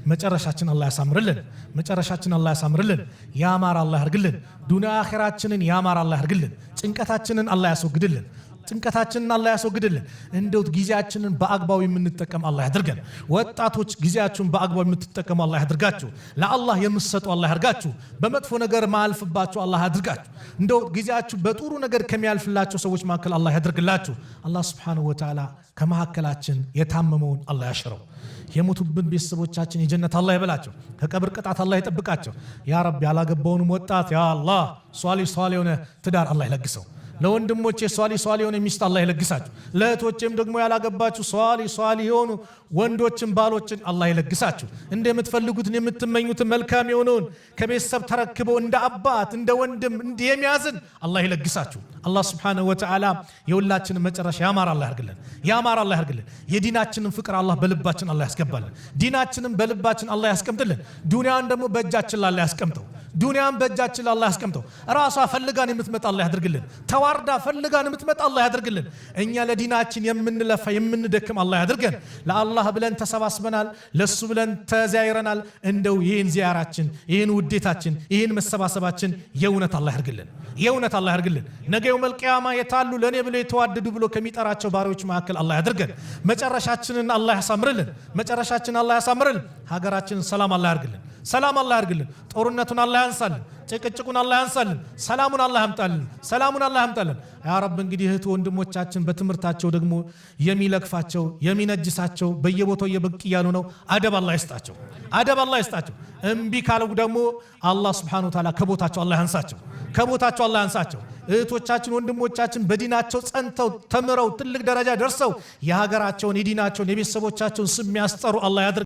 መጨረሻችን አላህ ያሳምርልን መጨረሻችን አላህ ያሳምርልን ያማር አላህ ያርግልን ዱንያ አኺራችንን ያማር አላህ ያርግልን ጭንቀታችንን አላህ ያስወግድልን ጭንቀታችንን አላህ ያስወግድልን እንደው ጊዜያችንን በአግባቡ የምንጠቀም አላህ ያድርገን ወጣቶች ጊዜያችሁን በአግባቡ የምትጠቀሙ አላህ ያድርጋችሁ ለአላህ የምትሰጡ አላህ ያርጋችሁ በመጥፎ ነገር ማልፍባችሁ አላህ ያድርጋችሁ እንደው ጊዜያችሁ በጥሩ ነገር ከሚያልፍላችሁ ሰዎች መካከል አላህ ያድርግላችሁ አላህ Subhanahu Wa Ta'ala ከመሐከላችን የታመመውን አላህ ያሽረው የሞቱብን ቤተሰቦቻችን የጀነት አላህ ይበላቸው ከቀብር ቅጣት አላህ ይጠብቃቸው ያ ረብ ያላገባውንም ወጣት ያ አላህ ሷሊህ የሆነ ትዳር አላህ ይለግሰው ለወንድሞቼ ሷሊ የሆነ ሚስት አላህ ይለግሳችሁ ለእህቶቼም ደግሞ ያላገባችሁ ሷሊ የሆኑ ወንዶችን ባሎችን አላህ ይለግሳችሁ እንደምትፈልጉትን የምትመኙትን መልካም የሆነውን ከቤተሰብ ተረክበው እንደ አባት እንደ ወንድም እንደሚያዝን አላህ ይለግሳችሁ አላህ Subhanahu Wa Ta'ala የሁላችንን መጨረሻ ያማር አላህ ያርግልን የዲናችንን ፍቅር አላህ በልባችን አላህ ያስገባልን ዲናችንን በልባችን አላህ ያስቀምጥልን ዱንያን ደግሞ በእጃችን ላይ አላህ ያስቀምጠው ዱንያን በእጃችን ላይ አላህ ያስቀምጠው ራሷ ፈልጋን የምትመጣ አላህ ያድርግልን ተዋርዳ ፈልጋን የምትመጣ አላህ ያድርግልን እኛ ለዲናችን የምንለፋ የምንደክም አላህ ያድርገን ለአላህ ብለን ተሰባስበናል ለሱ ብለን ተዛይረናል እንደው ይሄን ዚያራችን ይሄን ውዴታችን ይሄን መሰባሰባችን የእውነት አላህ ያርግልን ነገው መልቂያማ የታሉ ለኔ ብለው የተዋደዱ ብሎ ከሚጠራቸው ባሪዎች መካከል አላህ ያድርገን መጨረሻችንን አላህ ያሳምርልን ሀገራችንን ሰላም አላህ ያርግልን ጦርነቱን አላህ ያንሳልን ጭቅጭቁን አላህ ያንሳልን ሰላሙን አላህ ያምጣልን ያ ረብ እንግዲህ እህት ወንድሞቻችን በትምርታቸው ደግሞ የሚለክፋቸው የሚነጅሳቸው በየቦታው የበቅ ያሉ ነው አደብ አላህ ይስጣቸው እምቢ ካለው ደግሞ አላህ Subhanahu Wa Ta'ala ከቦታቸው አላህ ያንሳቸው እህቶቻችን ወንድሞቻችን በዲናቸው ጸንተው ተምረው ትልቅ ደረጃ ደርሰው የሀገራቸውን የዲናቸውን የቤተሰቦቻቸውን ስም ያስጠሩ አላህ ያድርግ